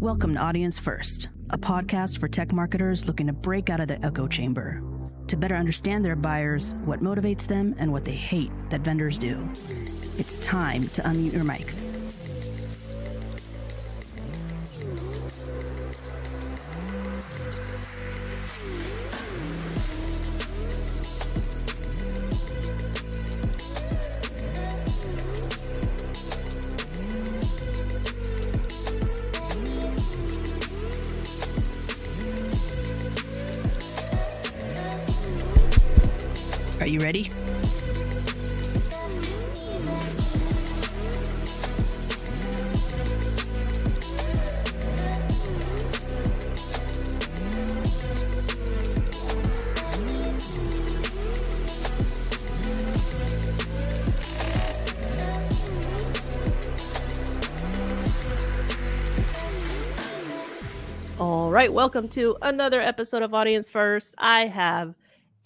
Welcome to Audience First, a podcast for tech marketers looking to break out of the echo chamber, to better understand their buyers, what motivates them, and what they hate that vendors do. It's time to unmute your mic. Are you ready? All right, welcome to another episode of Audience First. I have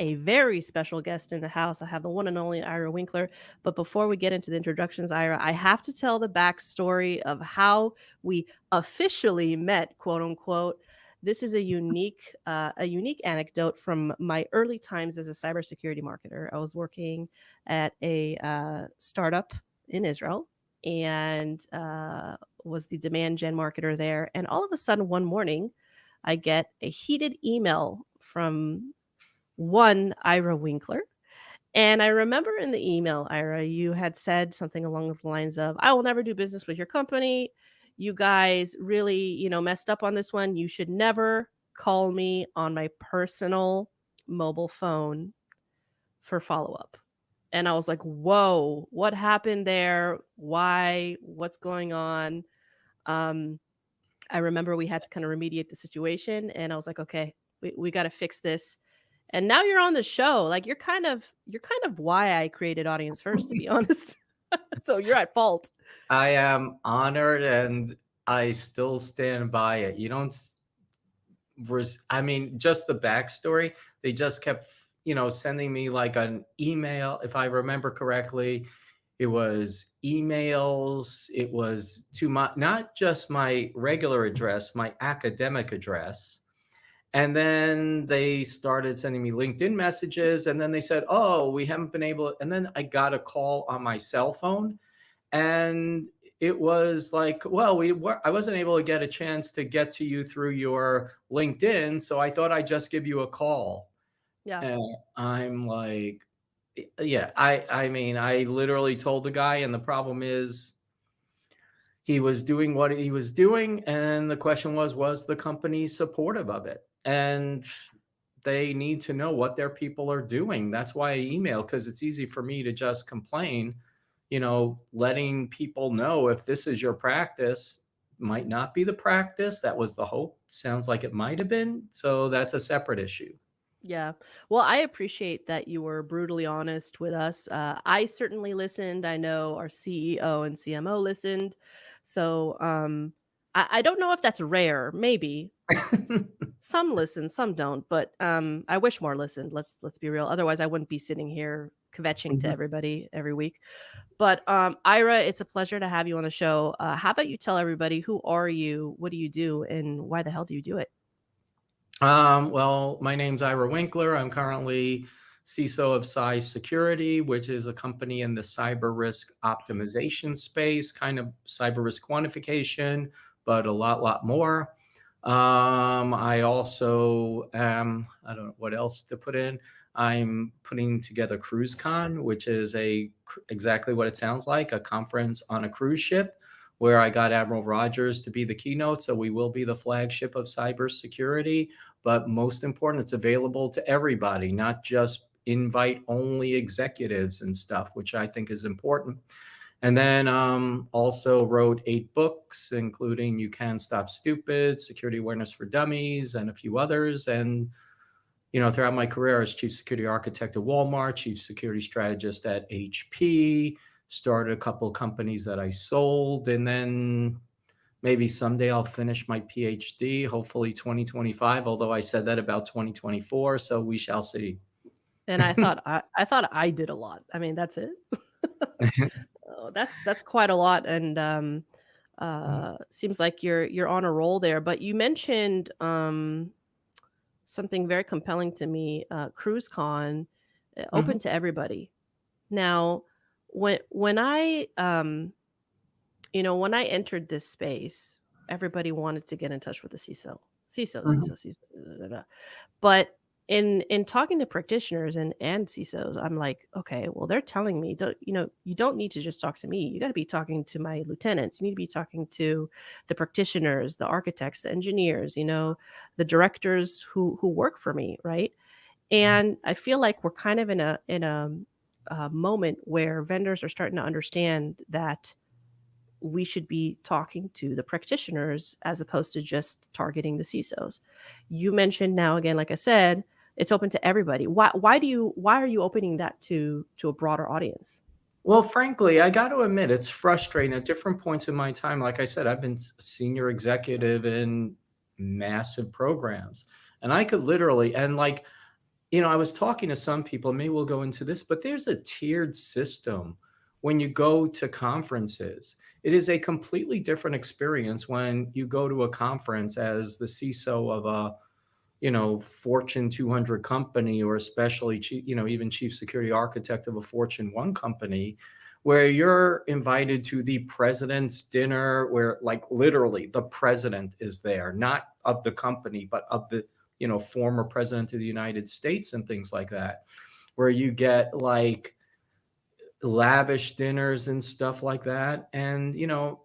a very special guest in the house. I have the one and only Ira Winkler. But before we get into the introductions, Ira, I have to tell the backstory of how we officially met, quote unquote. This is a unique anecdote from my early times as a cybersecurity marketer. I was working at a startup in Israel and was the demand gen marketer there. And all of a sudden, one morning, I get a heated email from one Ira Winkler. And I remember in the email, Ira, you had said something along the lines of, I will never do business with your company. You guys really, messed up on this one. You should never call me on my personal mobile phone for follow-up. And I was like, whoa, what happened there? Why? What's going on? I remember we had to kind of remediate the situation. And I was like, okay, we got to fix this. And now you're on the show. Like you're kind of why I created Audience First, to be honest. So you're at fault. I am honored and I still stand by it. You don't, I mean, just the backstory, they just kept, sending me like an email. If I remember correctly, it was emails. It was to my, not just my regular address, my academic address. And then they started sending me LinkedIn messages. And then they said, oh, we haven't been able. And then I got a call on my cell phone. And it was like, well, I wasn't able to get a chance to get to you through your LinkedIn. So I thought I'd just give you a call. Yeah. And I'm like, yeah, I mean, I literally told the guy. And the problem is, he was doing what he was doing. And the question was the company supportive of it? And they need to know what their people are doing. That's why I email, because it's easy for me to just complain, letting people know if this is your practice, might not be the practice. That was the hope. Sounds like it might have been. So that's a separate issue. Yeah. Well, I appreciate that you were brutally honest with us. I certainly listened. I know our CEO and CMO listened. So I don't know if that's rare. Maybe some listen, some don't. But I wish more listened. Let's be real. Otherwise, I wouldn't be sitting here kvetching to everybody every week. But Ira, it's a pleasure to have you on the show. How about you tell everybody, who are you, what do you do, and why the hell do you do it? Well, my name's Ira Winkler. I'm currently CISO of Size Security, which is a company in the cyber risk optimization space, kind of cyber risk quantification, but a lot more. I also am, I don't know what else to put in. I'm putting together CruiseCon, which is exactly what it sounds like, a conference on a cruise ship, where I got Admiral Rogers to be the keynote. So we will be the flagship of cybersecurity. But most important, it's available to everybody, not just invite-only executives and stuff, which I think is important. And then also wrote 8 books, including You Can Stop Stupid, Security Awareness for Dummies, and a few others. And throughout my career as chief security architect at Walmart, chief security strategist at HP, started a couple of companies that I sold, and then maybe someday I'll finish my PhD, hopefully 2025, although I said that about 2024, so we shall see. And I thought I did a lot. I mean, that's it. That's quite a lot. And Seems like you're on a roll there. But you mentioned something very compelling to me. CruiseCon, Mhm. open to everybody. Now, when I when I entered this space, everybody wanted to get in touch with the CISO. CISO, Mhm. CISO, CISO. Da, da, da. But in talking to practitioners and CISOs, I'm like, okay, well, they're telling me, you don't need to just talk to me. You got to be talking to my lieutenants. You need to be talking to the practitioners, the architects, the engineers, the directors who work for me, right? And I feel like we're kind of in a moment where vendors are starting to understand that we should be talking to the practitioners as opposed to just targeting the CISOs. You mentioned now again, like I said, it's open to everybody. Why are you opening that to a broader audience? Well, frankly, I got to admit, it's frustrating at different points in my time. Like I said, I've been senior executive in massive programs, and I could literally, and like, I was talking to some people, maybe we'll go into this, but there's a tiered system when you go to conferences. It is a completely different experience when you go to a conference as the CISO of a Fortune 200 company, or especially chief, even chief security architect of a Fortune 1 company, where you're invited to the president's dinner, where like literally the president is there, not of the company, but of the, former president of the United States and things like that, where you get like lavish dinners and stuff like that. And,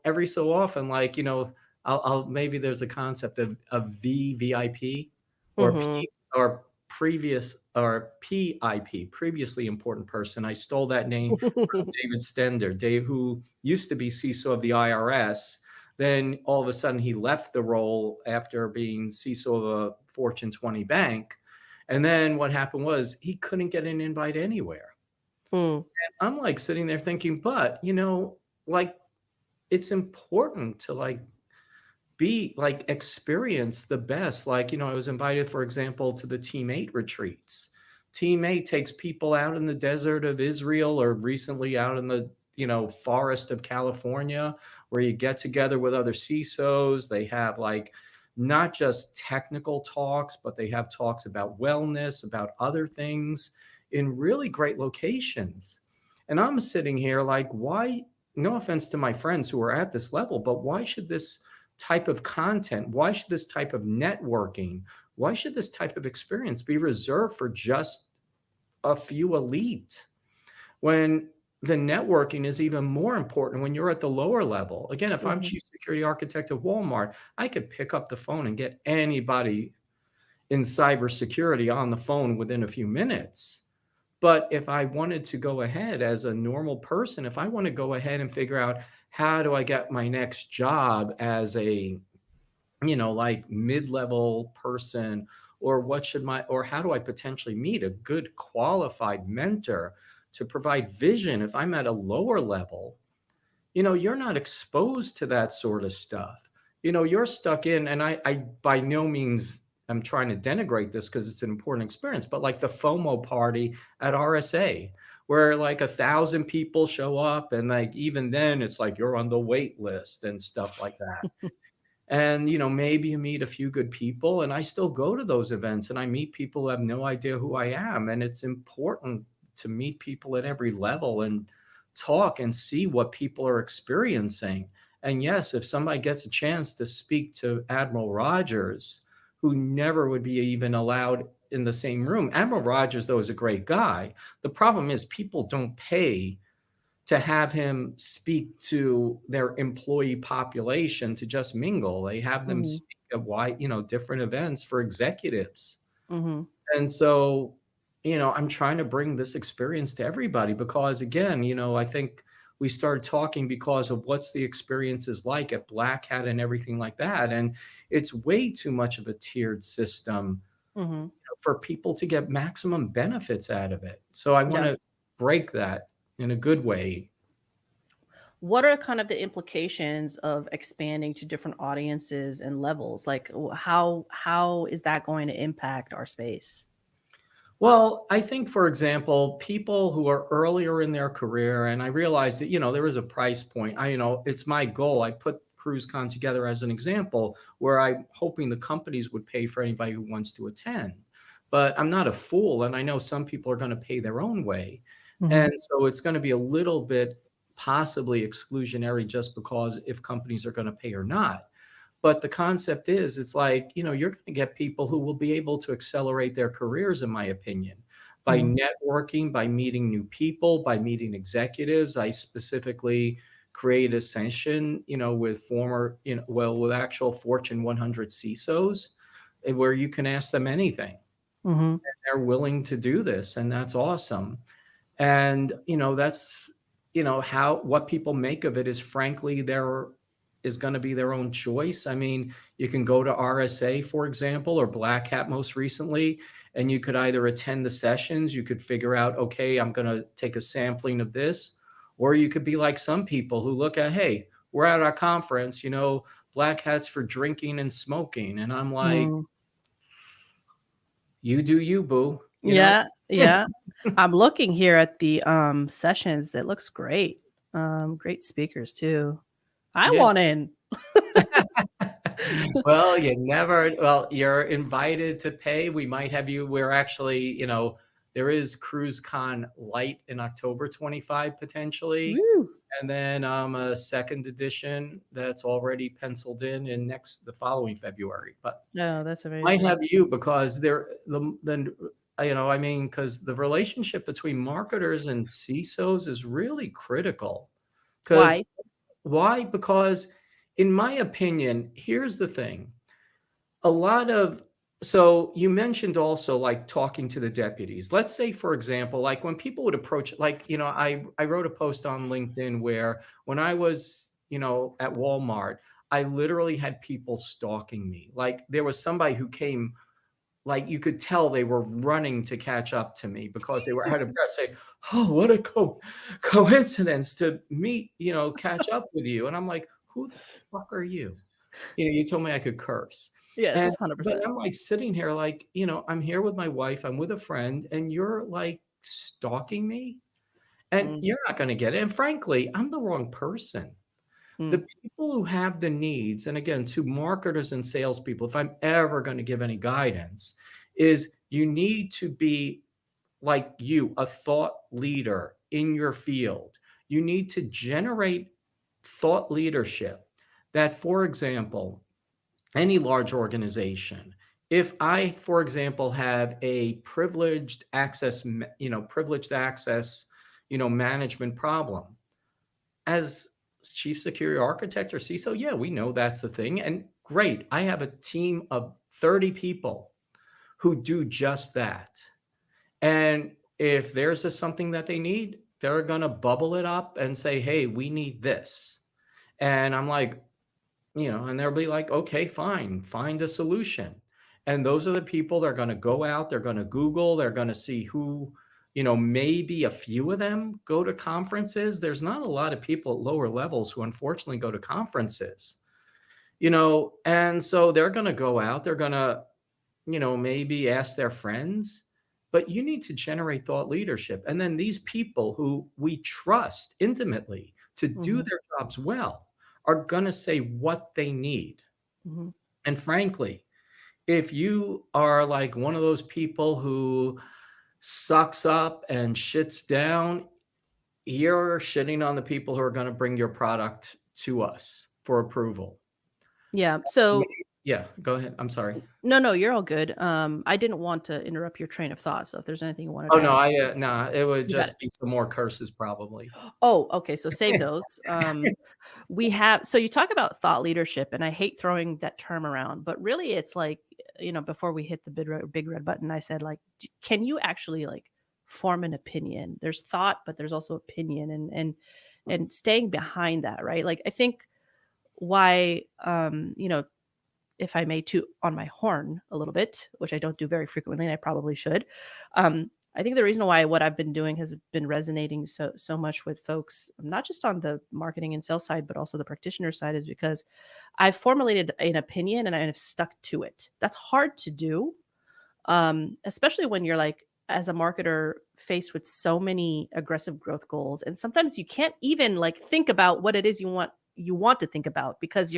every so often, like, I'll maybe there's a concept of VVIP or Mhm. P or previous or PIP, previously important person. I stole that name from David Stender, Dave, who used to be CISO of the IRS. Then all of a sudden he left the role after being CISO of a Fortune 20 bank. And then what happened was he couldn't get an invite anywhere. Mm. I'm like sitting there thinking, but like it's important to like be like experience the best. Like, I was invited, for example, to the Team 8 retreats. Team 8 takes people out in the desert of Israel, or recently out in the, forest of California, where you get together with other CISOs. They have like not just technical talks, but they have talks about wellness, about other things in really great locations. And I'm sitting here like, why? No offense to my friends who are at this level, but why should this type of content, why should this type of networking, why should this type of experience be reserved for just a few elite, when the networking is even more important when you're at the lower level? Again, if I'm Mhm. chief security architect of Walmart, I could pick up the phone and get anybody in cybersecurity on the phone within a few minutes. But if I wanted to go ahead as a normal person, if I want to go ahead and figure out how do I get my next job as a, like mid-level person, or or how do I potentially meet a good qualified mentor to provide vision if I'm at a lower level, you're not exposed to that sort of stuff. You're stuck in, and I by no means I'm trying to denigrate this because it's an important experience, but like the FOMO party at RSA, where like 1,000 people show up, and like even then it's like you're on the wait list and stuff like that. And maybe you meet a few good people, and I still go to those events and I meet people who have no idea who I am. And it's important to meet people at every level and talk and see what people are experiencing. And yes, if somebody gets a chance to speak to Admiral Rogers, who never would be even allowed in the same room. Admiral Rogers, though, is a great guy. The problem is people don't pay to have him speak to their employee population to just mingle. They have them Mhm. speak at different events for executives. Mhm. And so, I'm trying to bring this experience to everybody because, again, I think we started talking because of what's the experiences like at Black Hat and everything like that. And it's way too much of a tiered system Mhm. for people to get maximum benefits out of it. So I want Yeah. to break that in a good way. What are kind of the implications of expanding to different audiences and levels? Like, how is that going to impact our space? Well, I think, for example, people who are earlier in their career, and I realize that, there is a price point. It's my goal. I put CruiseCon together as an example, where I'm hoping the companies would pay for anybody who wants to attend. But I'm not a fool, and I know some people are going to pay their own way. And so it's going to be a little bit possibly exclusionary just because if companies are going to pay or not. But the concept is, it's like, you're going to get people who will be able to accelerate their careers, in my opinion, by networking, by meeting new people, by meeting executives. I specifically create a session, with with actual Fortune 100 CISOs, where you can ask them anything. Mm-hmm. They're willing to do this, and that's awesome. And that's what people make of it is, frankly, there is going to be their own choice. I mean, you can go to RSA, for example, or Black Hat most recently, and you could either attend the sessions, you could figure out, okay, I'm going to take a sampling of this, or you could be like some people who look at, hey, we're at our conference, Black Hat's for drinking and smoking, and I'm like, you do you, boo. Yeah. I'm looking here at the sessions. That looks great. Great speakers too. I Yeah. want in. Well, you're invited to pay. We might have you. We're actually, there is CruiseCon Light in October 25 potentially. Woo. And then a second edition that's already penciled in the following February. But No, that's amazing. might have you because because the relationship between marketers and CISOs is really critical. Why? Why? Because in my opinion, here's the thing. So you mentioned also like talking to the deputies. Let's say, for example, like when people would approach, I wrote a post on LinkedIn where when I was, at Walmart, I literally had people stalking me. Like there was somebody who came, like you could tell they were running to catch up to me because they were out of breath, saying, "Oh, what a coincidence to meet, catch up with you." And I'm like, "Who the fuck are you?" You told me I could curse. Yes, But 100%. I'm like sitting here, like, I'm here with my wife, I'm with a friend, and you're like stalking me, and you're not going to get it. And frankly, I'm the wrong person. The people who have the needs, and again, to marketers and salespeople, if I'm ever going to give any guidance, is you need to be like a thought leader in your field. You need to generate thought leadership that, for example, any large organization, if I, for example, have a privileged access management problem, as chief security architect or CISO, yeah, we know that's the thing. And great, I have a team of 30 people who do just that. And if there's something that they need, they're going to bubble it up and say, hey, we need this. And I'm like, and they'll be like, okay, fine, find a solution. And those are the people that are going to go out, they're going to Google, they're going to see who, maybe a few of them go to conferences. There's not a lot of people at lower levels who unfortunately go to conferences, and so they're going to go out, they're going to, maybe ask their friends, but you need to generate thought leadership. And then these people who we trust intimately to do their jobs well are going to say what they need. And frankly, if you are like one of those people who sucks up and shits down, you're shitting on the people who are going to bring your product to us for approval. Yeah. So yeah, go ahead. I'm sorry. no, you're all good. I didn't want to interrupt your train of thought. So if there's anything you wanted to Oh, no, it would You got just be some more curses probably. Oh, okay. So save those. So you talk about thought leadership, and I hate throwing that term around, but really it's like, before we hit the big red button, I said, like, can you actually like form an opinion? There's thought, but there's also opinion, and staying behind that, right? Like, I think why, if I may toot on my horn a little bit, which I don't do very frequently, and I probably should. I think the reason why what I've been doing has been resonating so much with folks, not just on the marketing and sales side, but also the practitioner side, is because I've formulated an opinion and I've stuck to it. That's hard to do, especially when you're like, as a marketer, faced with so many aggressive growth goals, and sometimes you can't even like think about what it is you want you want to think about, because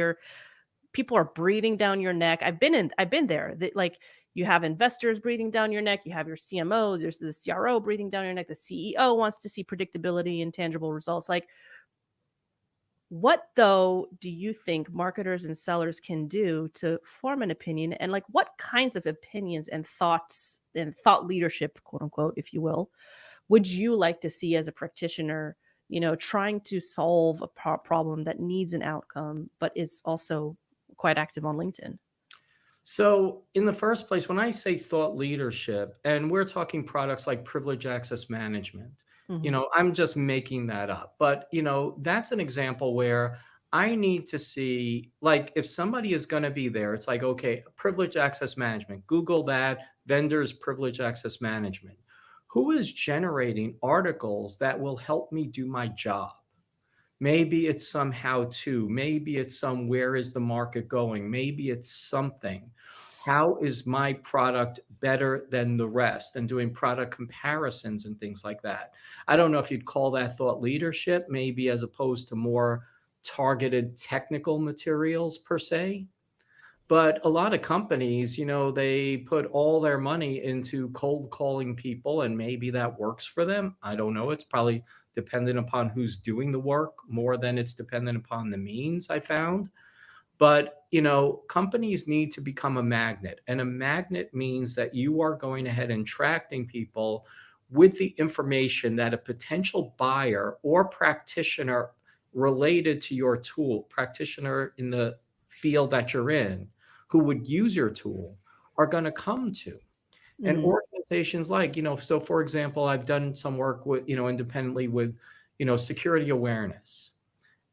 people are breathing down your neck. I've been there. Like, you have investors breathing down your neck. You have your CMOs. There's the CRO breathing down your neck. The CEO wants to see predictability and tangible results. Like, what, though, do you think marketers and sellers can do to form an opinion? And like, what kinds of opinions and thoughts and thought leadership, quote unquote, if you will, would you like to see as a practitioner, trying to solve a problem that needs an outcome, but is also quite active on LinkedIn? So, in the first place, when I say thought leadership, and we're talking products like privilege access management, Mhm. I'm just making that up. But, that's an example where I need to see, like, if somebody is going to be there, it's like, okay, privilege access management, Google that, vendors privilege access management. Who is generating articles that will help me do my job? Maybe it's some how to, maybe it's some where is the market going, maybe it's something. How is my product better than the rest, and doing product comparisons and things like that. I don't know if you'd call that thought leadership, maybe, as opposed to more targeted technical materials per se. But a lot of companies, they put all their money into cold calling people, and maybe that works for them. I don't know. It's probably dependent upon who's doing the work more than it's dependent upon the means, I found. But, companies need to become a magnet. And a magnet means that you are going ahead and attracting people with the information that a potential buyer or practitioner related to your tool, practitioner in the field that you're in, who would use your tool, are going to come to. And Mm. organizations like, so for example, I've done some work with, independently with, security awareness.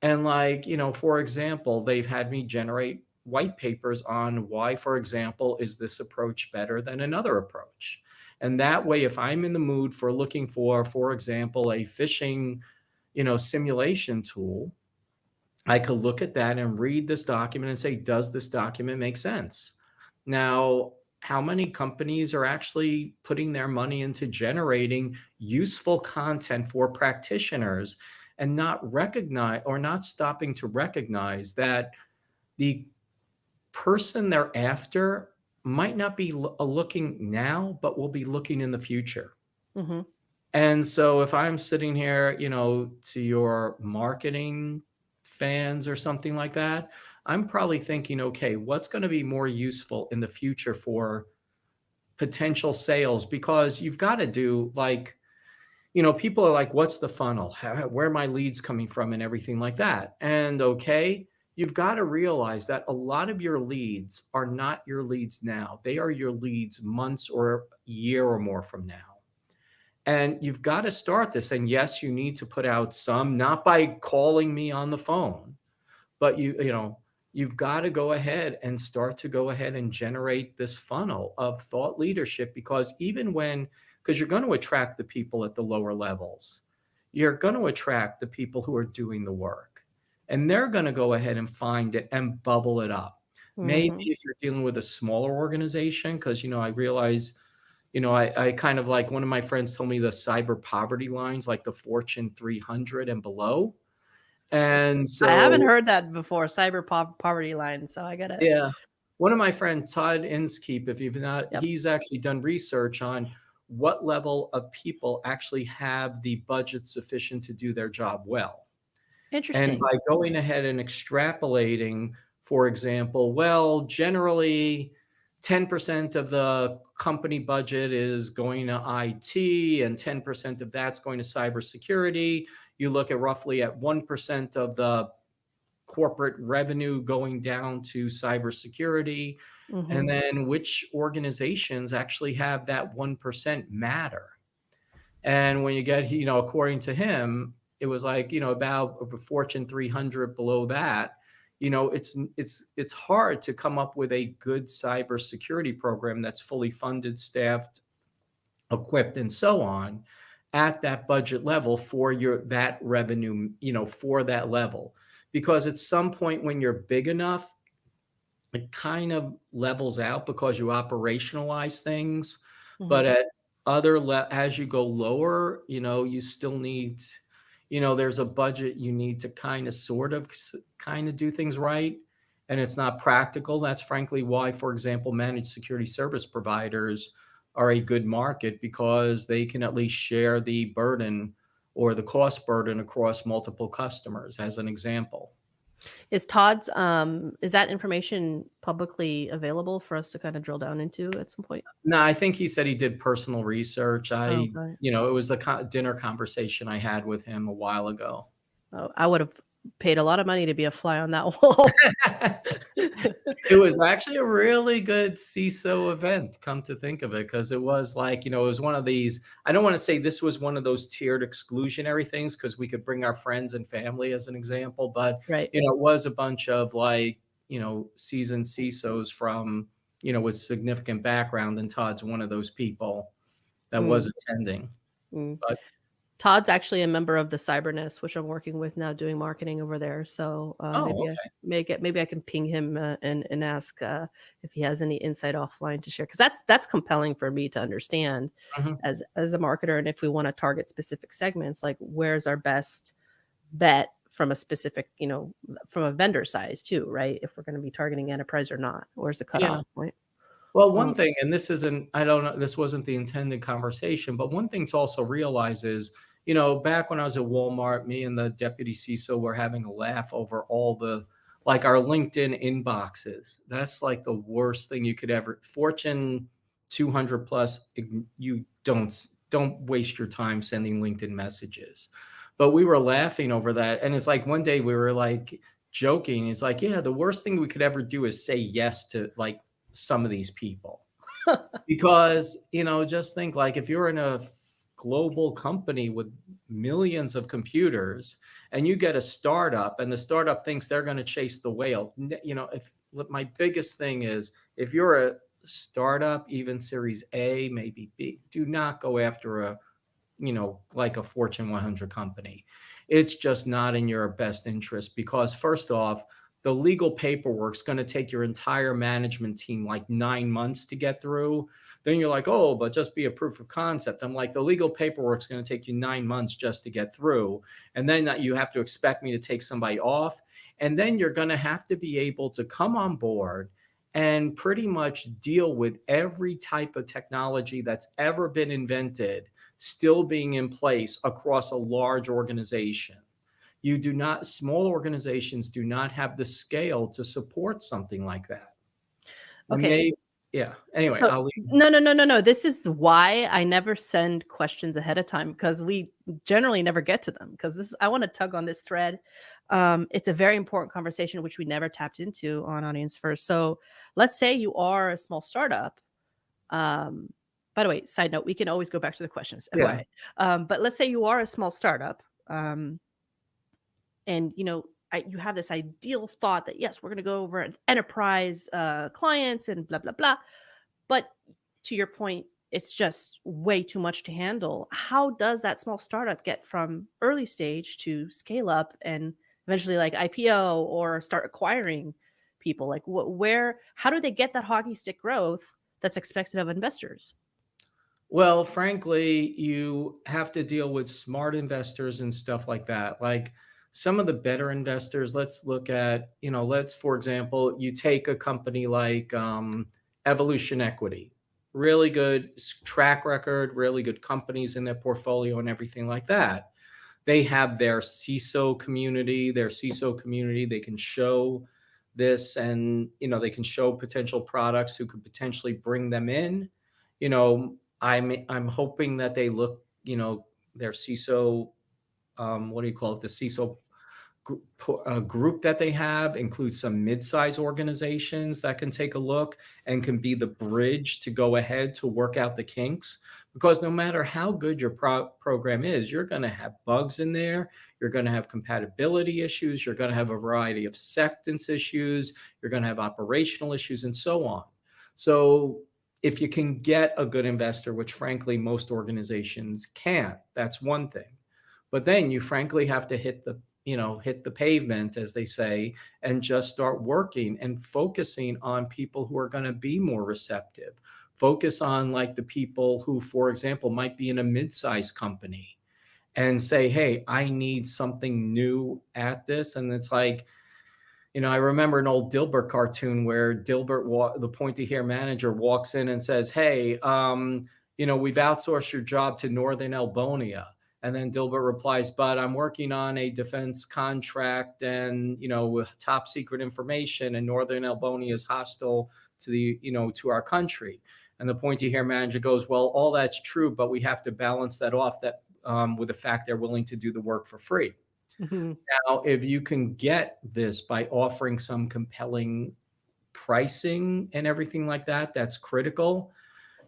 And like, for example, they've had me generate white papers on why, for example, is this approach better than another approach? And that way, if I'm in the mood for looking for example, a phishing, simulation tool, I could look at that and read this document and say, does this document make sense? Now, how many companies are actually putting their money into generating useful content for practitioners and not stopping to recognize that the person they're after might not be looking now, but will be looking in the future? Hmm. And so if I'm sitting here, to your marketing fans or something like that, I'm probably thinking, okay, what's going to be more useful in the future for potential sales? Because you've got to do, like, people are like, what's the funnel? Where are my leads coming from and everything like that? And okay, you've got to realize that a lot of your leads are not your leads now. They are your leads months or a year or more from now. And you've got to start this. And yes, you need to put out some, not by calling me on the phone, but you've got to go ahead and start to go ahead and generate this funnel of thought leadership. Because because you're going to attract the people at the lower levels, you're going to attract the people who are doing the work, and they're going to go ahead and find it and bubble it up. Maybe Hmm. if you're dealing with a smaller organization, because I realize, I kind of, like, one of my friends told me the cyber poverty lines, like the Fortune 300 and below. And I haven't so, heard that before, cyber poverty line. So I gotta. yeah, one of my friends, Todd Inskeep, if you've not, Yep. he's actually done research on what level of people actually have the budget sufficient to do their job well. And Interesting. by going ahead and extrapolating, for example, well, generally 10% of the company budget is going to IT and 10% of that's going to cybersecurity. You look at roughly at 1% of the corporate revenue going down to cybersecurity. Hmm. And then which organizations actually have that 1% matter? And when you get, according to him, it was like, about a Fortune 300 below that, it's hard to come up with a good cybersecurity program that's fully funded, staffed, equipped, and so on at that budget level for that revenue, for that level. Because at some point when you're big enough, it kind of levels out because you operationalize things. Hmm. But at as you go lower, you still need, there's a budget you need to kind of do things right, and it's not practical. That's frankly why, for example, managed security service providers are a good market, because they can at least share the burden or the cost burden across multiple customers, as an example. Is that information publicly available for us to kind of drill down into at some point? No, I think he said he did personal research. Oh, okay. It was the dinner conversation I had with him a while ago. Oh, I would have paid a lot of money to be a fly on that wall. It was actually a really good CISO event, come to think of it, because it was like, it was one of these, I don't want to say this was one of those tiered exclusionary things, because we could bring our friends and family as an example, but, Right. it was a bunch of like, seasoned CISOs from, with significant background, and Todd's one of those people that was attending. Mm. But Todd's actually a member of the Cybernest, which I'm working with now, doing marketing over there. So oh, maybe I can ping him and ask if he has any insight offline to share, because that's compelling for me to understand okay. as a marketer. And if we want to target specific segments, like where's our best bet from a specific, from a vendor size too, right? If we're going to be targeting enterprise or not, where's the cutoff point? Well, one thing, and this isn't, I don't know, this wasn't the intended conversation, but one thing to also realize is, back when I was at Walmart, me and the deputy CISO were having a laugh over all the, like, our LinkedIn inboxes. That's like the worst thing you could ever, Fortune 200 plus, you don't waste your time sending LinkedIn messages. But we were laughing over that. And it's like one day we were like joking. It's like, yeah, the worst thing we could ever do is say yes to like some of these people. Because, just think, like, if you're in a global company with millions of computers and you get a startup, and the startup thinks they're going to chase the whale, if my biggest thing is, if you're a startup, even Series A, maybe B, do not go after like a Fortune 100 company. It's just not in your best interest, because first off, the legal paperwork is going to take your entire management team like 9 months to get through. Then you're like, oh, but just be a proof of concept. I'm like, the legal paperwork is going to take you 9 months just to get through. And then you have to expect me to take somebody off. And then you're going to have to be able to come on board and pretty much deal with every type of technology that's ever been invented still being in place across a large organization. Small organizations do not have the scale to support something like that. Okay. Yeah. Anyway, So I'll leave. no. This is why I never send questions ahead of time, because we generally never get to them. Because I want to tug on this thread. It's a very important conversation which we never tapped into on Audience First. So let's say you are a small startup. By the way, side note, we can always go back to the questions. Yeah. FYI. But let's say you are a small startup, and you have this ideal thought that, yes, we're going to go over enterprise clients and blah blah blah, but to your point, it's just way too much to handle. How does that small startup get from early stage to scale up and eventually like IPO or start acquiring people? Like how do they get that hockey stick growth that's expected of investors? Well, frankly, you have to deal with smart investors and stuff like that. Like, some of the better investors, let's look at, for example, you take a company like Evolution Equity, really good track record, really good companies in their portfolio and everything like that. They have their CISO community, they can show this, and, they can show potential products who could potentially bring them in. I'm hoping that they look, their CISO, what do you call it? The CISO group that they have includes some mid-size organizations that can take a look and can be the bridge to go ahead to work out the kinks. Because no matter how good your program is, you're going to have bugs in there. You're going to have compatibility issues. You're going to have a variety of acceptance issues. You're going to have operational issues and so on. So if you can get a good investor, which frankly most organizations can't, that's one thing. But then you frankly have to hit the pavement, as they say, and just start working and focusing on people who are going to be more receptive. Focus on like the people who, for example, might be in a mid-sized company and say, hey, I need something new at this. And it's like, I remember an old Dilbert cartoon where Dilbert, the pointy hair manager, walks in and says, "Hey, we've outsourced your job to Northern Albonia." And then Dilbert replies, "But I'm working on a defense contract and, with top secret information, and Northern Albonia is hostile to to our country." And the pointy hair manager goes, "Well, all that's true, but we have to balance that off with the fact they're willing to do the work for free." Mhm. Now, if you can get this by offering some compelling pricing and everything like that, that's critical.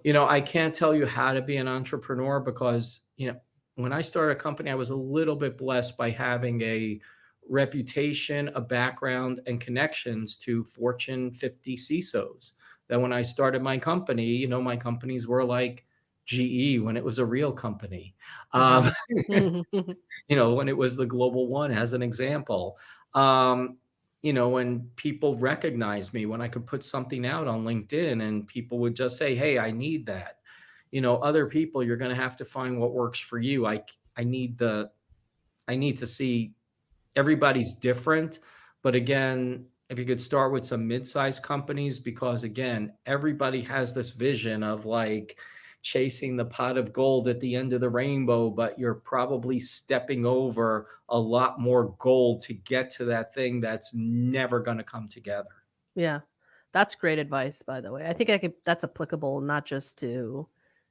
I can't tell you how to be an entrepreneur because, when I started a company, I was a little bit blessed by having a reputation, a background, and connections to Fortune 50 CISOs. That when I started my company, my companies were like GE when it was a real company. Um, Uh-huh. Mhm. when it was the Global One, as an example. Um, when people recognized me, when I could put something out on LinkedIn and people would just say, "Hey, I need that." Other people, you're going to have to find what works for you. I need I need to see everybody's different. But again, if you could start with some mid-sized companies, because again, everybody has this vision of like chasing the pot of gold at the end of the rainbow, but you're probably stepping over a lot more gold to get to that thing that's never going to come together. Yeah. That's great advice, by the way. I think that's applicable not just to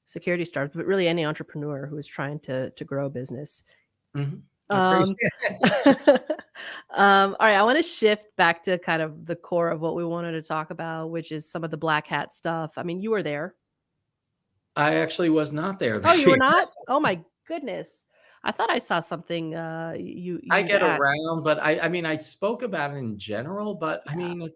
security startups, but really any entrepreneur who is trying to grow a business. Mhm. I Um, appreciate it. all right, I want to shift back to kind of the core of what we wanted to talk about, which is some of the black hat stuff. I mean, you were there. I actually was not there Oh, this you were year. not? Oh my goodness. I thought I saw something I you was get at. around, but I mean, I spoke about it in general, but I Yeah. mean,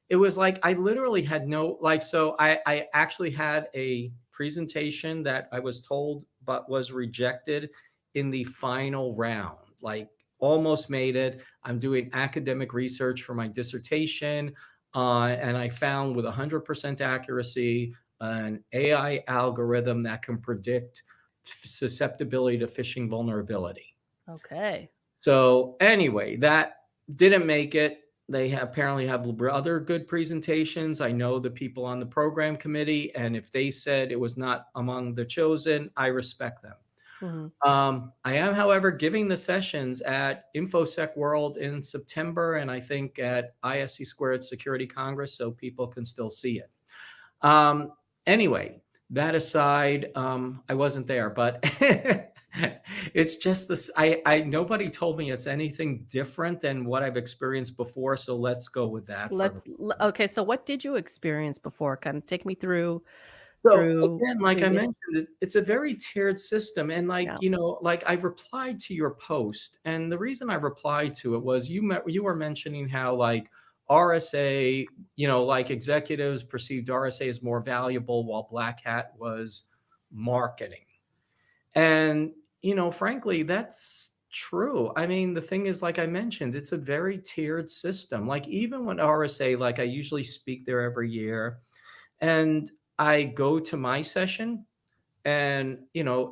it was like I literally had no like so I actually had a presentation that I was told but was rejected in the final round. Like almost made it. I'm doing academic research for my dissertation, and I found with 100% accuracy an AI algorithm that can predict susceptibility to phishing vulnerability. Okay. So anyway, that didn't make it. They apparently have other good presentations. I know the people on the program committee, and if they said it was not among the chosen, I respect them. Mhm. I am, however, giving the sessions at InfoSec World in September, and I think at ISC Squared Security Congress, so people can still see it. Um, anyway, that aside, I wasn't there, but it's just this. I nobody told me it's anything different than what I've experienced before. So let's go with that for the. Okay, so what did you experience before? Kind of take me through So through again, like I previous. mentioned, it's a very tiered system, and like Yeah. like I replied to your post, and the reason I replied to it was you were mentioning how like RSA, like executives perceived RSA as more valuable, while Black Hat was marketing. And, frankly, that's true. I mean, the thing is, like I mentioned, it's a very tiered system. Like, even when RSA, like I usually speak there every year, and I go to my session, and,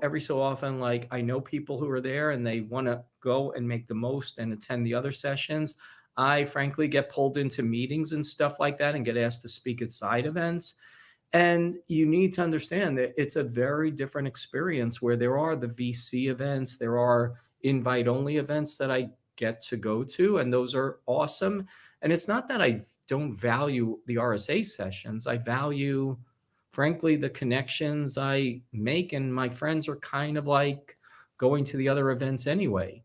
every so often, like I know people who are there and they want to go and make the most and attend the other sessions. I frankly get pulled into meetings and stuff like that and get asked to speak at side events. And you need to understand that it's a very different experience where there are the VC events, there are invite only events that I get to go to, and those are awesome. And it's not that I don't value the RSA sessions, I value, frankly, the connections I make, and my friends are kind of like going to the other events anyway.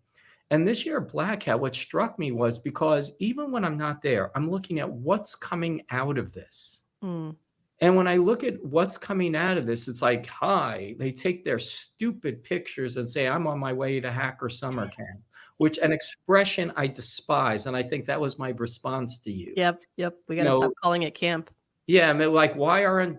And this year, Black Hat, what struck me was because even when I'm not there, I'm looking at what's coming out of this. Mm. And when I look at what's coming out of this, it's like, hi, they take their stupid pictures and say, I'm on my way to hacker summer camp, which an expression I despise. And I think that was my response to you. Yep. Yep. We got You to stop know, calling it camp. yeah, I mean, like, why aren't,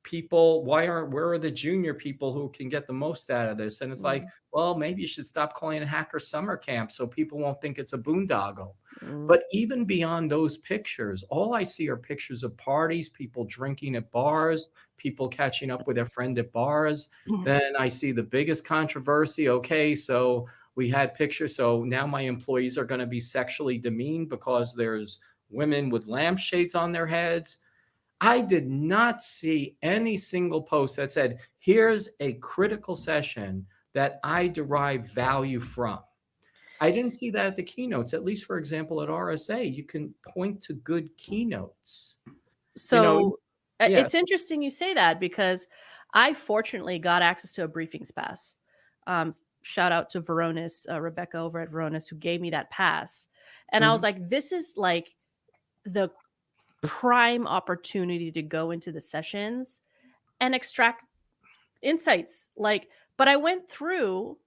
people, where are the junior people who can get the most out of this? And it's like, Mm, well, maybe you should stop calling it hacker summer camp so people won't think it's a boondoggle. mm, But even beyond those pictures, all I see are pictures of parties, people drinking at bars, people catching up with their friend at bars. mm. Then I see the biggest controversy. Okay, so we had pictures. So now my employees are going to be sexually demeaned because there's women with lampshades on their heads. I did not see any single post that said, here's a critical session that I derive value from. I didn't see that at the keynotes, at least for example, at RSA. You can point to good keynotes. You know, So yes. it's interesting you say that because I fortunately got access to a briefings pass. Shout out to Veronis, Rebecca over at Veronis, who gave me that pass. And I was Mhm. like, this is like the prime opportunity to go into the sessions and extract insights. Like, but I went through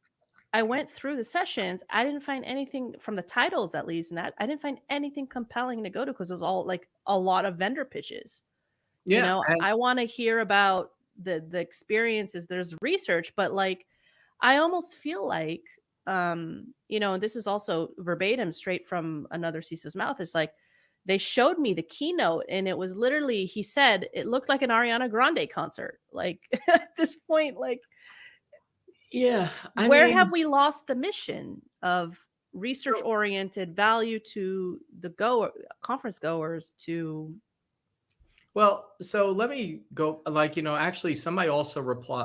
the sessions. I didn't find anything from the titles, at least, and that I didn't find anything compelling to go to because it was all like a lot of vendor pitches. Yeah. And I want to hear about the experiences. There's research, but like I almost feel like and this is also verbatim straight from another CISO's mouth. It's like they showed me the keynote and it was literally he said it looked like an Ariana Grande concert. Like at this point, like yeah, I where mean, have we lost the mission of research so oriented value to the conference goers to well, so let me go like, actually somebody also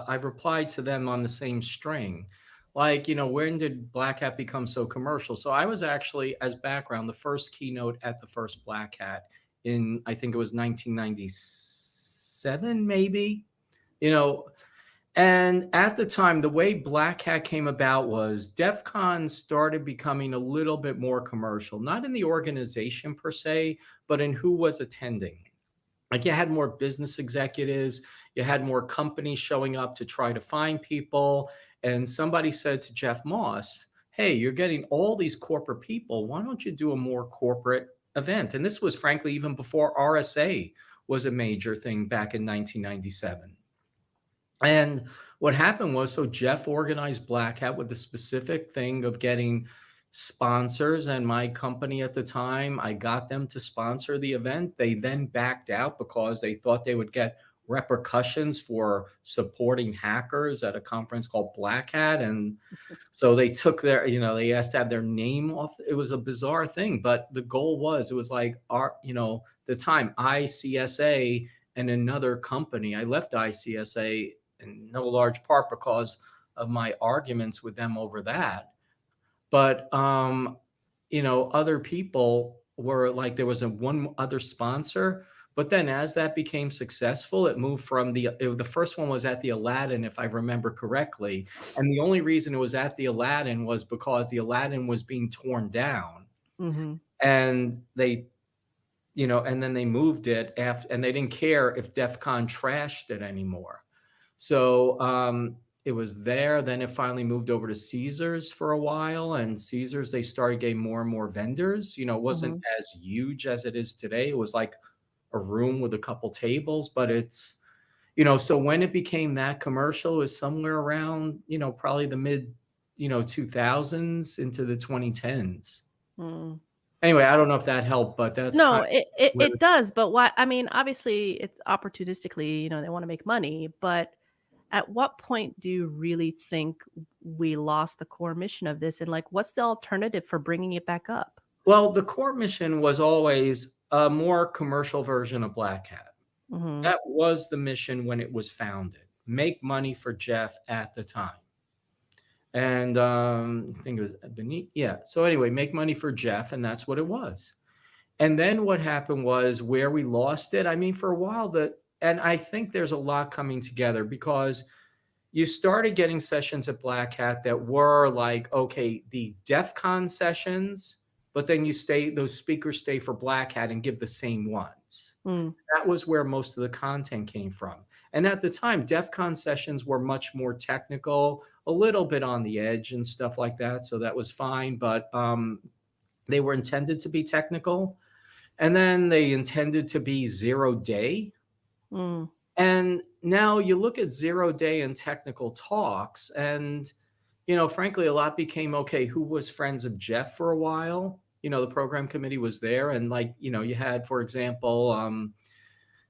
I've replied to them on the same string. Like, when did Black Hat become so commercial? So I was actually, as background, the first keynote at the first Black Hat in, I think it was 1997, maybe. You know, and at the time, the way Black Hat came about was DEF CON started becoming a little bit more commercial, not in the organization per se, but in who was attending. Like you had more business executives, you had more companies showing up to try to find people. And somebody said to Jeff Moss, hey, you're getting all these corporate people. Why don't you do a more corporate event? And this was frankly even before RSA was a major thing back in 1997. And what happened was, so Jeff organized Black Hat with the specific thing of getting sponsors. And my company at the time, I got them to sponsor the event. They then backed out because they thought they would get repercussions for supporting hackers at a conference called Black Hat. And so they took they asked to have their name off. It was a bizarre thing, but the goal was, it was like the time ICSA and another company. I left ICSA in no large part because of my arguments with them over that. But other people were like, there was one other sponsor. But then as that became successful, it moved from the first one was at the Aladdin, if I remember correctly. And the only reason it was at the Aladdin was because the Aladdin was being torn down. Mhm. And and then they moved it after, and they didn't care if DEF CON trashed it anymore. So it was there. Then it finally moved over to Caesars for a while. And Caesars, they started getting more and more vendors. It wasn't Mhm. as huge as it is today. It was like a room with a couple tables, but so when it became that commercial, it was somewhere around, probably the mid, 2000s into the 2010s. Mm. Anyway, I don't know if that helped, but that's kind No, of where it does, but why I mean, obviously, it's opportunistically, they wanna make money, but at what point do you really think we lost the core mission of this, and, like, what's the alternative for bringing it back up? well, the core mission was always a more commercial version of Black Hat. Mhm, That was the mission when it was founded. Make money for Jeff at the time. And I think it was beneath. Yeah. So anyway, make money for Jeff, and that's what it was. And then what happened was where we lost it. I mean, for a while and I think there's a lot coming together because you started getting sessions at Black Hat that were like, okay, the DEF CON sessions, but then those speakers stay for Black Hat and give the same ones. mm, That was where most of the content came from. And at the time, DEF CON sessions were much more technical, a little bit on the edge and stuff like that. So that was fine, but they were intended to be technical. And then they intended to be 0 day. mm, And now you look at 0 day and technical talks, and frankly, a lot became okay. Who was friends of Jeff for a while? The program committee was there, and you had, for example,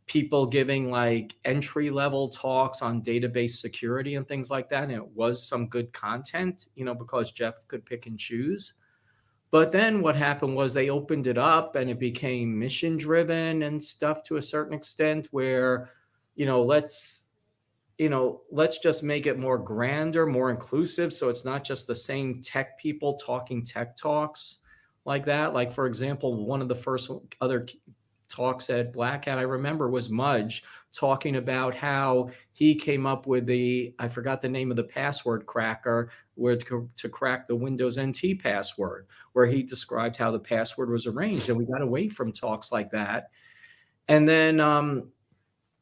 people giving like entry level talks on database security and things like that. And it was some good content, because Jeff could pick and choose. But then what happened was they opened it up and it became mission driven and stuff to a certain extent where, you know, let's, let's just make it more grander, more inclusive. So it's not just the same tech people talking tech talks like that. Like, for example, one of the first other talks at Black Hat I remember was Mudge talking about how he came up with I forgot the name of the password cracker, where to crack the Windows NT password, where he described how the password was arranged. And we got away from talks like that. And then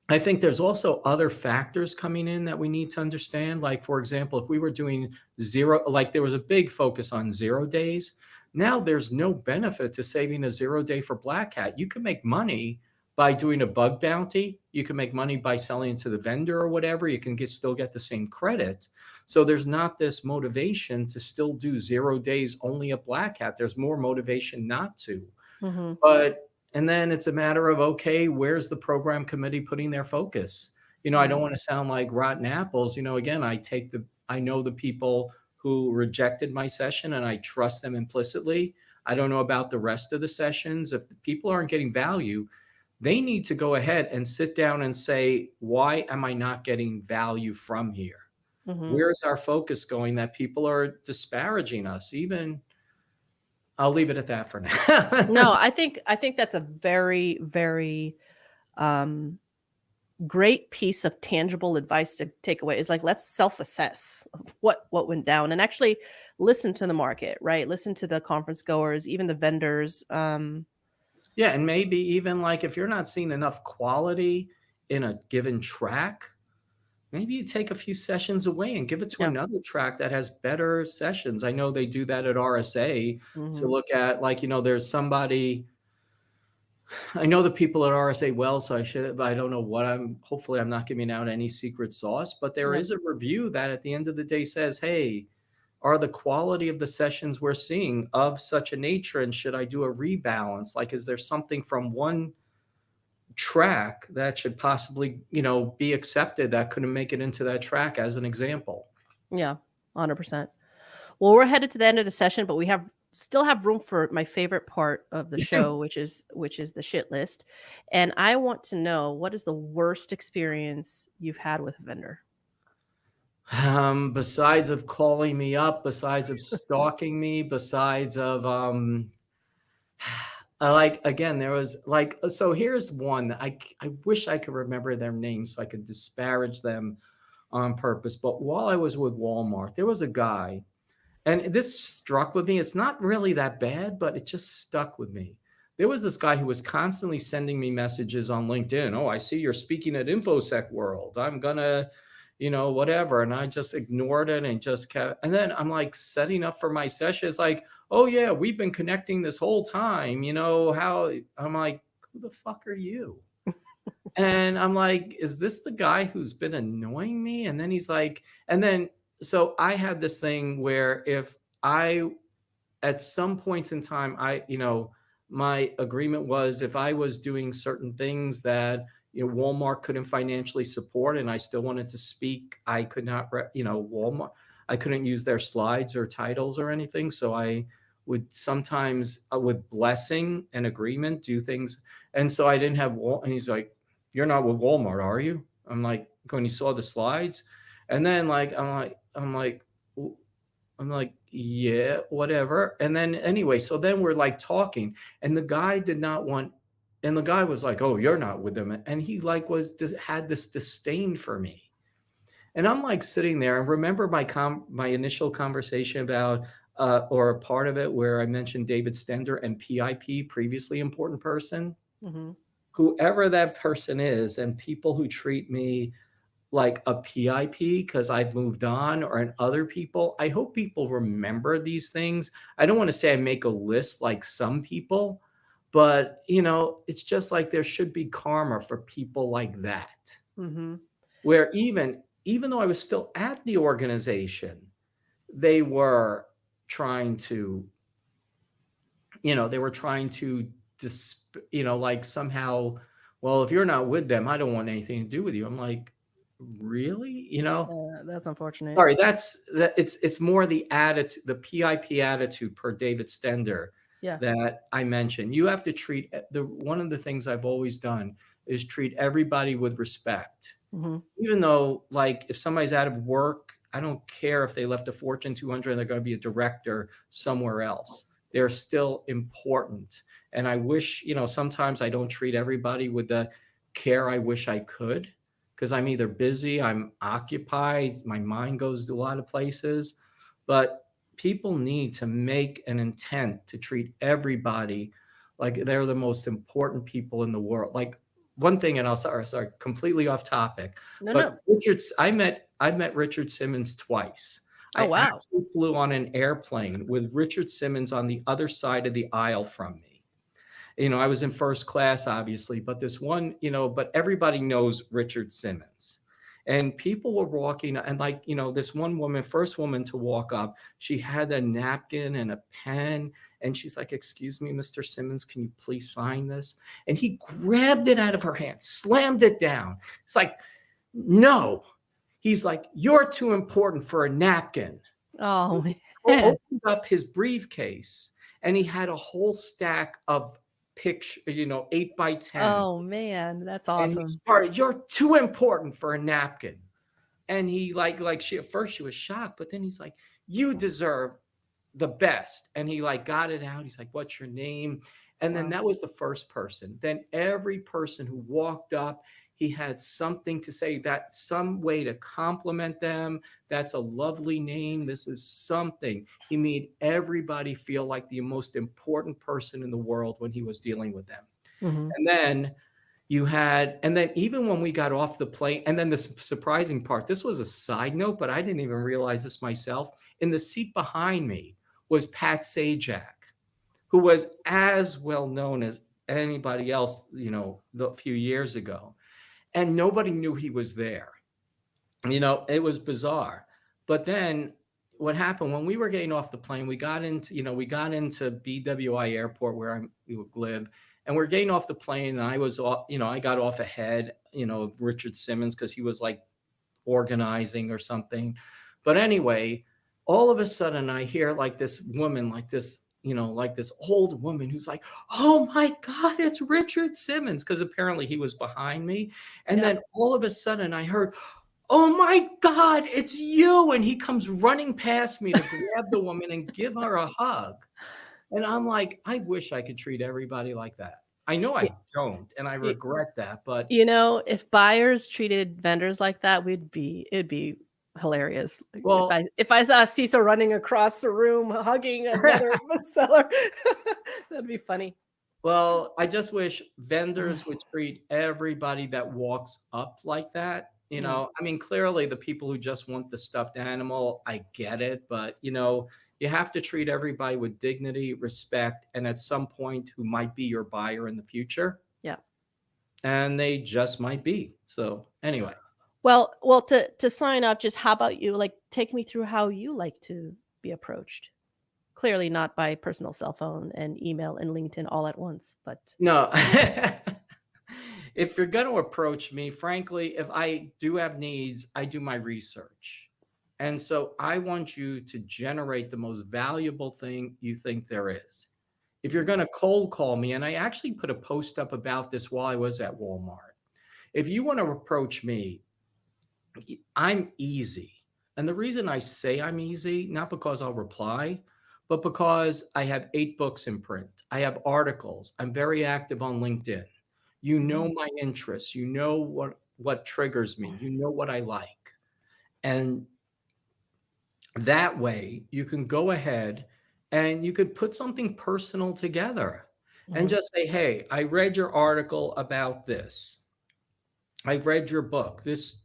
I think there's also other factors coming in that we need to understand. Like, for example, if we were doing there was a big focus on 0 days. Now there's no benefit to saving a 0 day for Black Hat. You can make money by doing a bug bounty. You can make money by selling to the vendor or whatever. You can still get the same credit. So there's not this motivation to still do 0 days only at Black Hat. There's more motivation not to. Mm-hmm. And then it's a matter of, okay, where's the program committee putting their focus? I don't want to sound like rotten apples. Again, I know the people who rejected my session and I trust them implicitly. I don't know about the rest of the sessions. If the people aren't getting value, they need to go ahead and sit down and say, why am I not getting value from here? Mm-hmm. Where's our focus going that people are disparaging us? I'll leave it at that for now. No, I think that's a very, very great piece of tangible advice to take away. Is like, let's self-assess what went down and actually listen to the market, right? Listen to the conference goers, even the vendors. Yeah, and maybe even like if you're not seeing enough quality in a given track, maybe you take a few sessions away and give it to another track that has better sessions. I know they do that at RSA to look at, like, there's somebody. I know the people at RSA well, so I don't know hopefully I'm not giving out any secret sauce, but there is a review that at the end of the day says, hey, are the quality of the sessions we're seeing of such a nature? And should I do a rebalance? Like, is there something from one track that should possibly, be accepted that couldn't make it into that track, as an example? Yeah, 100%. Well, we're headed to the end of the session, but we still have room for my favorite part of the show, which is the shit list. And I want to know, what is the worst experience you've had with a vendor? Besides of calling me up, besides of stalking me, besides of again, there was so here's one. I wish I could remember their names so I could disparage them on purpose. But while I was with Walmart, there was a guy, and this struck with me. It's not really that bad, but it just stuck with me. There was this guy who was constantly sending me messages on LinkedIn. Oh, I see you're speaking at InfoSec World. I'm gonna, whatever. And I just ignored it and just kept. And then I'm like setting up for my session. It's like, oh yeah, we've been connecting this whole time. How? I'm like, who the fuck are you? And I'm like, is this the guy who's been annoying me? And then he's like, so I had this thing where if at some points in time, my agreement was if I was doing certain things that, Walmart couldn't financially support and I still wanted to speak, I could not, Walmart, I couldn't use their slides or titles or anything. So I would sometimes with blessing and agreement do things. And so I didn't have and he's like, you're not with Walmart, are you? I'm like, when he saw the slides. And then I'm like, yeah, whatever. And then anyway, so then we're like talking, and the guy did not want, and the guy was like, oh, you're not with them. And he had this disdain for me. And I'm like sitting there, and remember my initial conversation about, or a part of it where I mentioned David Stender and PIP, previously important person. Mm-hmm. Whoever that person is, and people who treat me like a PIP because I've moved on, or in other people, I hope people remember these things. I don't want to say I make a list like some people, but it's just like there should be karma for people like that. Mm-hmm. where even though I was still at the organization, they were trying to, they were trying to like somehow, well, if you're not with them, I don't want anything to do with you. I'm like, really? That's unfortunate. Sorry, it's more the attitude, the PIP attitude per David Stender Yeah. that I mentioned. You have to treat one of the things I've always done is treat everybody with respect. Mm-hmm. Even though, like, if somebody's out of work, I don't care if they left a Fortune 200 and they're going to be a director somewhere else. They're still important. And I wish, sometimes I don't treat everybody with the care I wish I could, because I'm either busy, I'm occupied, my mind goes to a lot of places. But people need to make an intent to treat everybody like they're the most important people in the world. Like, one thing, and sorry, completely off topic, No. I've met Richard Simmons twice. Oh, wow. I actually flew on an airplane with Richard Simmons on the other side of the aisle from me. I was in first class, obviously, but this one, but everybody knows Richard Simmons. And people were walking, and like, this one woman, first woman to walk up, she had a napkin and a pen. And she's like, "Excuse me, Mr. Simmons, can you please sign this?" And he grabbed it out of her hand, slammed it down. It's like, no. He's like, "You're too important for a napkin." Oh, He man. opened up his briefcase, and he had a whole stack of picture, 8x10. Oh, man. That's And awesome. he started, "You're too important for a napkin." And he she at first she was shocked, but then he's like, "You deserve the best." And he got it out. He's like, "What's your name?" And then Wow. that was the first person. Then every person who walked up, he had something to say, that some way to compliment them. "That's a lovely name. This is something." He made everybody feel like the most important person in the world when he was dealing with them. Mm-hmm. And then even when we got off the plane, and then the surprising part, this was a side note, but I didn't even realize this myself. In the seat behind me was Pat Sajak, who was as well known as anybody else, a few years ago. And nobody knew he was there. It was bizarre. But then what happened when we were getting off the plane, we got into BWI Airport where we live. And we're getting off the plane, and I was off, I got off ahead, of Richard Simmons because he was like organizing or something. But anyway, all of a sudden I hear like this woman, like this old woman who's like, "Oh my God, it's Richard Simmons," because apparently he was behind me. And then all of a sudden I heard, "Oh my God, it's you." And he comes running past me to grab the woman and give her a hug. And I'm like, I wish I could treat everybody like that. I know I don't, and I regret that, but If buyers treated vendors like that, it'd be hilarious. Well, if I saw a CISO running across the room hugging another seller, that'd be funny. well, I just wish vendors would treat everybody that walks up like that. I mean, clearly the people who just want the stuffed animal, I get it, but you have to treat everybody with dignity, respect, and at some point who might be your buyer in the future. Yeah. And they just might be. So anyway. Well, to sign up, just how about you take me through how you like to be approached? Clearly not by personal cell phone and email and LinkedIn all at once, but No. If you're going to approach me, frankly, if I do have needs, I do my research. And so I want you to generate the most valuable thing you think there is. If you're going to cold call me, and I actually put a post up about this while I was at Walmart. If you want to approach me, I'm easy. And the reason I say I'm easy, not because I'll reply, but because I have 8 books in print. I have articles. I'm very active on LinkedIn. You know my interests. You know what triggers me. You know what I like. And that way you can go ahead and you could put something personal together and just say, "Hey, I read your article about this. I read your book. This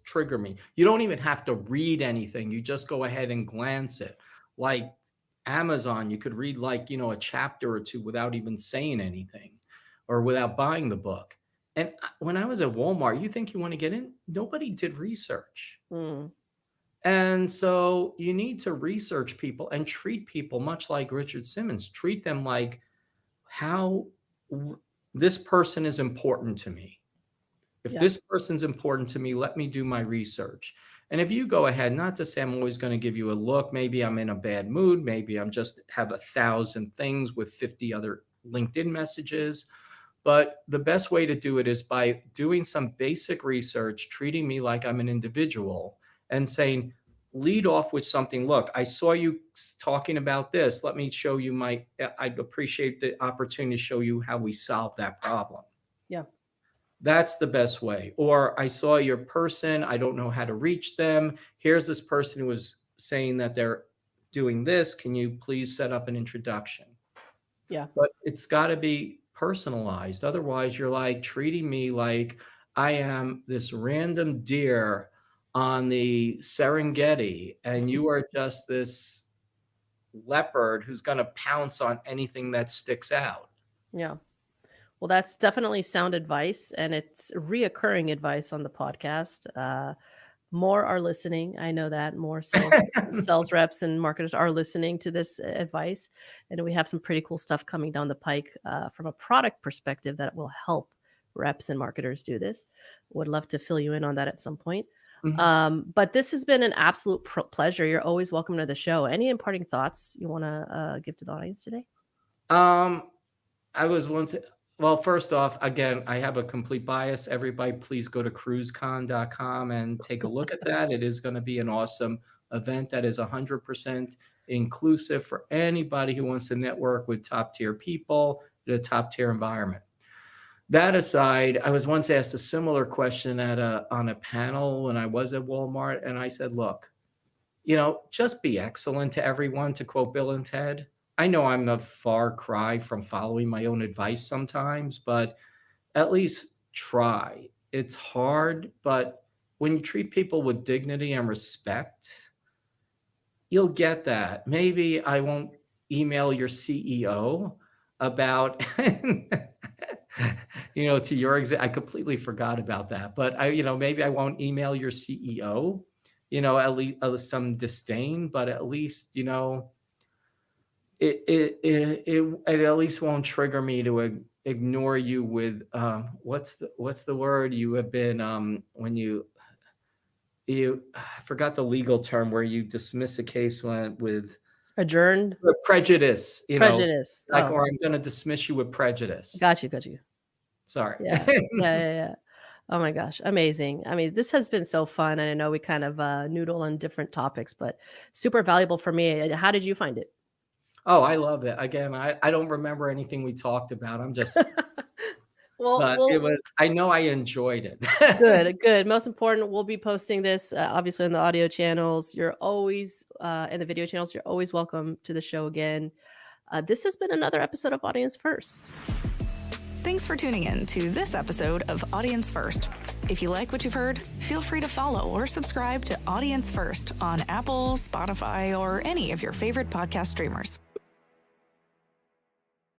triggered me." You don't even have to read anything. You just go ahead and glance it. Like Amazon, you could read a chapter or two without even saying anything or without buying the book. And when I was at Walmart, you think you want to get in? Nobody did research. Mm, And so you need to research people and treat people much like Richard Simmons. Treat them like how this person is important to me. If yeah. this person's important to me, let me do my research. And if you go ahead, not to say I'm always going to give you a look, maybe I'm in a bad mood, maybe I'm just have 1,000 things with 50 other LinkedIn messages. But the best way to do it is by doing some basic research, treating me like I'm an individual and saying, lead off with something. Look, I saw you talking about this. Let me show you I'd appreciate the opportunity to show you how we solve that problem. Yeah. That's the best way. Or I saw your person. I don't know how to reach them. Here's this person who was saying that they're doing this. Can you please set up an introduction? Yeah. But it's got to be personalized. Otherwise, you're like treating me like I am this random deer on the Serengeti, and you are just this leopard who's going to pounce on anything that sticks out. Yeah. Well, that's definitely sound advice, and it's reoccurring advice on the podcast. More are listening. I know that more sales reps and marketers are listening to this advice, and we have some pretty cool stuff coming down the pike from a product perspective that will help reps and marketers do this. Would love to fill you in on that at some point. But this has been an absolute pleasure. You're always welcome to the show. Any imparting thoughts you want to give to the audience today? I was once. Well, first off, again, I have a complete bias. Everybody, please go to cruisecon.com and take a look at that. It is going to be an awesome event that is 100% inclusive for anybody who wants to network with top-tier people in a top-tier environment. That aside, I was once asked a similar question on a panel when I was at Walmart, and I said, look, just be excellent to everyone, to quote Bill and Ted. I know I'm a far cry from following my own advice sometimes, but at least try. It's hard, but when you treat people with dignity and respect, you'll get that. Maybe I won't email your CEO about, to your I completely forgot about that, but maybe I won't email your CEO, at least some disdain, but at least, it at least won't trigger me to ignore you with what's the word you have been when you I forgot the legal term where you dismiss a case with Adjourned? Prejudice, Prejudice. like, or I'm going to dismiss you with prejudice. Got you. Sorry. Yeah. Oh my gosh, amazing. I mean, this has been so fun. And I know we kind of noodle on different topics, but super valuable for me. How did you find it? Oh, I love it. Again, I don't remember anything we talked about. I'm just, but it was, I know I enjoyed it. Good. Most important, we'll be posting this obviously on the audio channels. You're always, in the video channels, you're always welcome to the show again. This has been another episode of Audience First. Thanks for tuning in to this episode of Audience First. If you like what you've heard, feel free to follow or subscribe to Audience First on Apple, Spotify, or any of your favorite podcast streamers.